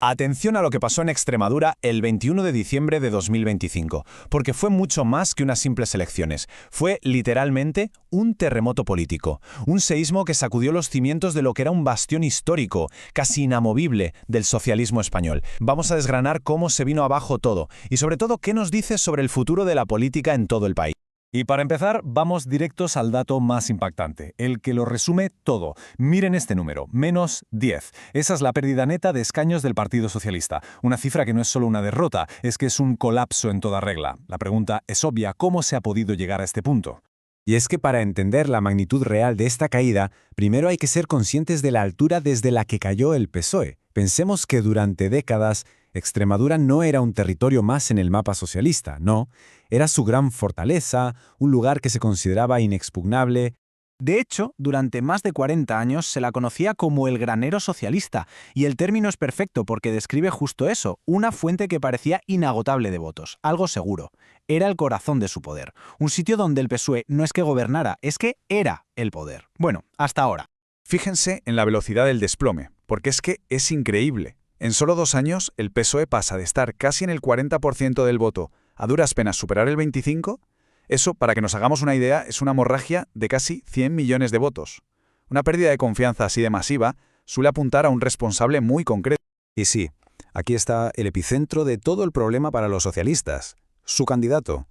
Atención a lo que pasó en Extremadura el 21 de diciembre de 2025, porque fue mucho más que unas simples elecciones. Fue literalmente un terremoto político, un seísmo que sacudió los cimientos de lo que era un bastión histórico, casi inamovible, del socialismo español. Vamos a desgranar cómo se vino abajo todo y sobre todo qué nos dice sobre el futuro de la política en todo el país. Y para empezar, vamos directos al dato más impactante, el que lo resume todo. Miren este número, -10. Esa es la pérdida neta de escaños del Partido Socialista. Una cifra que no es solo una derrota, es que es un colapso en toda regla. La pregunta es obvia, ¿cómo se ha podido llegar a este punto? Y es que para entender la magnitud real de esta caída, primero hay que ser conscientes de la altura desde la que cayó el PSOE. Pensemos que durante décadas, Extremadura no era un territorio más en el mapa socialista, no. Era su gran fortaleza, un lugar que se consideraba inexpugnable. De hecho, durante más de 40 años se la conocía como el granero socialista, y el término es perfecto porque describe justo eso, una fuente que parecía inagotable de votos, algo seguro. Era el corazón de su poder, un sitio donde el PSOE no es que gobernara, es que era el poder. Bueno, hasta ahora. Fíjense en la velocidad del desplome, porque es que es increíble. En solo 2 años, el PSOE pasa de estar casi en el 40% del voto a duras penas superar el 25%. Eso, para que nos hagamos una idea, es una hemorragia de casi 100 millones de votos. Una pérdida de confianza así de masiva suele apuntar a un responsable muy concreto. Y sí, aquí está el epicentro de todo el problema para los socialistas, su candidato.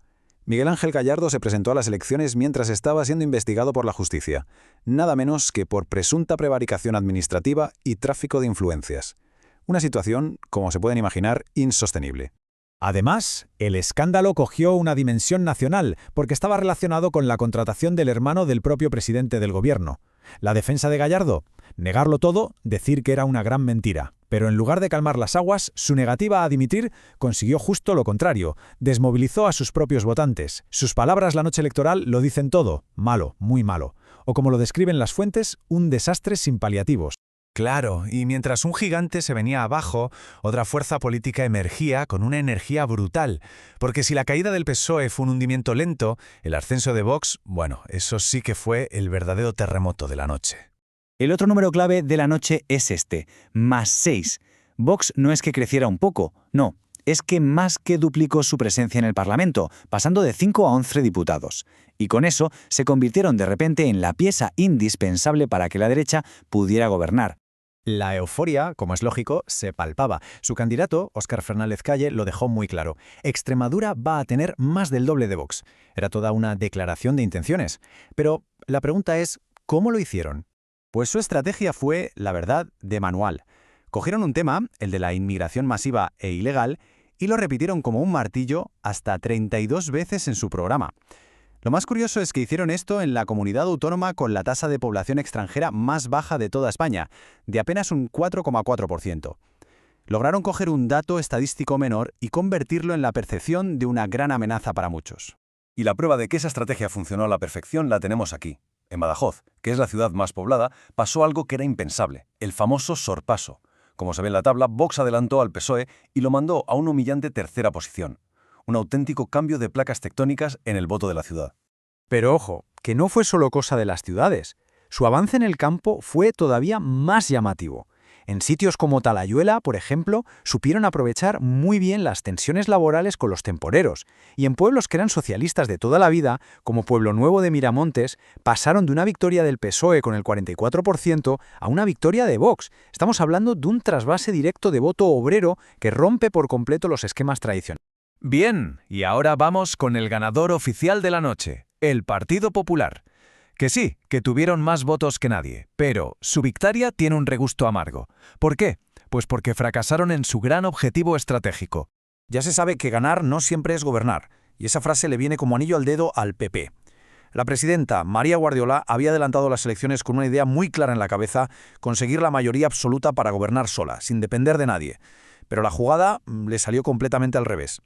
Miguel Ángel Gallardo se presentó a las elecciones mientras estaba siendo investigado por la justicia, nada menos que por presunta prevaricación administrativa y tráfico de influencias. Una situación, como se pueden imaginar, insostenible. Además, el escándalo cogió una dimensión nacional porque estaba relacionado con la contratación del hermano del propio presidente del gobierno. La defensa de Gallardo: negarlo todo, decir que era una gran mentira. Pero en lugar de calmar las aguas, su negativa a dimitir consiguió justo lo contrario. Desmovilizó a sus propios votantes. Sus palabras la noche electoral lo dicen todo: malo, muy malo. O como lo describen las fuentes, un desastre sin paliativos. Claro, y mientras un gigante se venía abajo, otra fuerza política emergía con una energía brutal. Porque si la caída del PSOE fue un hundimiento lento, el ascenso de Vox, bueno, eso sí que fue el verdadero terremoto de la noche. El otro número clave de la noche es este, +6. Vox no es que creciera un poco, no, es que más que duplicó su presencia en el Parlamento, pasando de 5 a 11 diputados. Y con eso se convirtieron de repente en la pieza indispensable para que la derecha pudiera gobernar. La euforia, como es lógico, se palpaba. Su candidato, Óscar Fernández Calle, lo dejó muy claro. Extremadura va a tener más del doble de Vox. Era toda una declaración de intenciones. Pero la pregunta es, ¿cómo lo hicieron? Pues su estrategia fue, la verdad, de manual. Cogieron un tema, el de la inmigración masiva e ilegal, y lo repitieron como un martillo hasta 32 veces en su programa. Lo más curioso es que hicieron esto en la comunidad autónoma con la tasa de población extranjera más baja de toda España, de apenas un 4,4%. Lograron coger un dato estadístico menor y convertirlo en la percepción de una gran amenaza para muchos. Y la prueba de que esa estrategia funcionó a la perfección la tenemos aquí. En Badajoz, que es la ciudad más poblada, pasó algo que era impensable, el famoso sorpaso. Como se ve en la tabla, Vox adelantó al PSOE y lo mandó a una humillante tercera posición. Un auténtico cambio de placas tectónicas en el voto de la ciudad. Pero ojo, que no fue solo cosa de las ciudades. Su avance en el campo fue todavía más llamativo. En sitios como Talayuela, por ejemplo, supieron aprovechar muy bien las tensiones laborales con los temporeros, y en pueblos que eran socialistas de toda la vida, como Pueblo Nuevo de Miramontes, pasaron de una victoria del PSOE con el 44% a una victoria de Vox. Estamos hablando de un trasvase directo de voto obrero que rompe por completo los esquemas tradicionales. Bien, y ahora vamos con el ganador oficial de la noche, el Partido Popular. Que sí, que tuvieron más votos que nadie, pero su victoria tiene un regusto amargo. ¿Por qué? Pues porque fracasaron en su gran objetivo estratégico. Ya se sabe que ganar no siempre es gobernar, y esa frase le viene como anillo al dedo al PP. La presidenta María Guardiola había adelantado las elecciones con una idea muy clara en la cabeza: conseguir la mayoría absoluta para gobernar sola, sin depender de nadie. Pero la jugada le salió completamente al revés.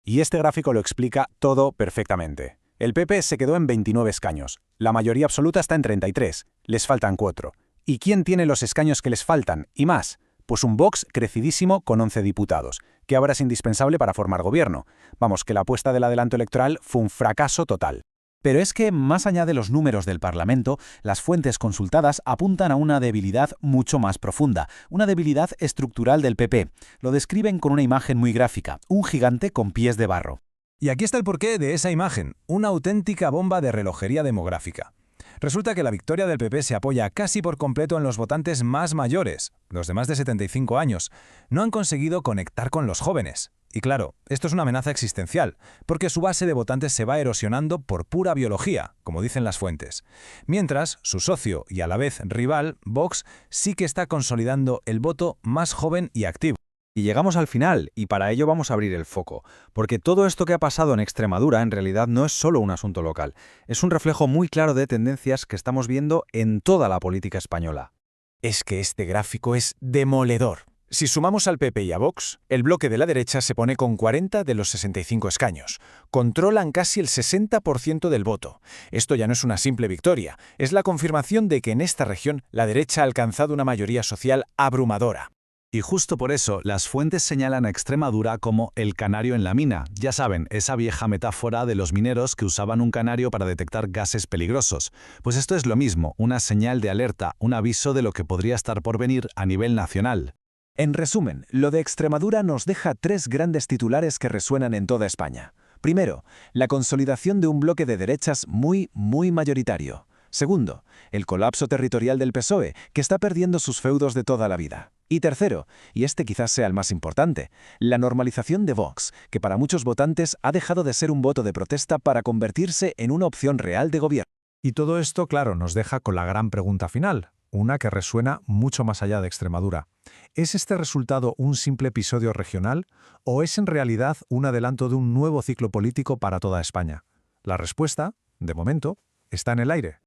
Y este gráfico lo explica todo perfectamente. El PP se quedó en 29 escaños. La mayoría absoluta está en 33. Les faltan 4. ¿Y quién tiene los escaños que les faltan? Y más. Pues un Vox crecidísimo con 11 diputados, que ahora es indispensable para formar gobierno. Vamos, que la apuesta del adelanto electoral fue un fracaso total. Pero es que, más allá de los números del Parlamento, las fuentes consultadas apuntan a una debilidad mucho más profunda, una debilidad estructural del PP. Lo describen con una imagen muy gráfica, un gigante con pies de barro. Y aquí está el porqué de esa imagen, una auténtica bomba de relojería demográfica. Resulta que la victoria del PP se apoya casi por completo en los votantes más mayores, los de más de 75 años. No han conseguido conectar con los jóvenes. Y claro, esto es una amenaza existencial, porque su base de votantes se va erosionando por pura biología, como dicen las fuentes. Mientras, su socio y a la vez rival, Vox, sí que está consolidando el voto más joven y activo. Y llegamos al final, y para ello vamos a abrir el foco, porque todo esto que ha pasado en Extremadura en realidad no es solo un asunto local, es un reflejo muy claro de tendencias que estamos viendo en toda la política española. Es que este gráfico es demoledor. Si sumamos al PP y a Vox, el bloque de la derecha se pone con 40 de los 65 escaños. Controlan casi el 60% del voto. Esto ya no es una simple victoria, es la confirmación de que en esta región la derecha ha alcanzado una mayoría social abrumadora. Y justo por eso, las fuentes señalan a Extremadura como el canario en la mina. Ya saben, esa vieja metáfora de los mineros que usaban un canario para detectar gases peligrosos. Pues esto es lo mismo, una señal de alerta, un aviso de lo que podría estar por venir a nivel nacional. En resumen, lo de Extremadura nos deja 3 grandes titulares que resuenan en toda España. Primero, la consolidación de un bloque de derechas muy mayoritario. Segundo, el colapso territorial del PSOE, que está perdiendo sus feudos de toda la vida. Y tercero, y este quizás sea el más importante, la normalización de Vox, que para muchos votantes ha dejado de ser un voto de protesta para convertirse en una opción real de gobierno. Y todo esto, claro, nos deja con la gran pregunta final, una que resuena mucho más allá de Extremadura. ¿Es este resultado un simple episodio regional o es en realidad un adelanto de un nuevo ciclo político para toda España? La respuesta, de momento, está en el aire.